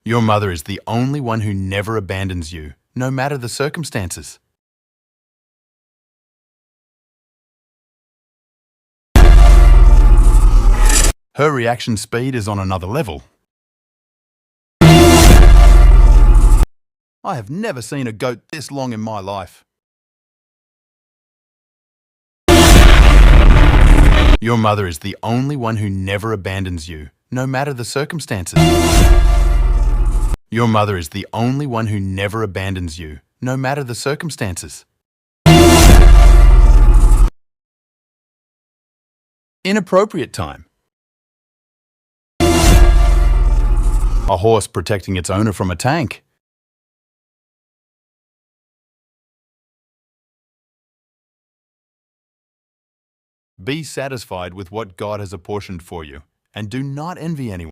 Your mother is the only one who never abandons you, no matter the circumstances. Her reaction speed is on another level. I have never seen a goat this long in my life. Your mother is the only one who never abandons you, no matter the circumstances. Your mother is the only one who never abandons you, no matter the circumstances. Inappropriate time. A horse protecting its owner from a tank. Be satisfied with what God has apportioned for you, and do not envy anyone.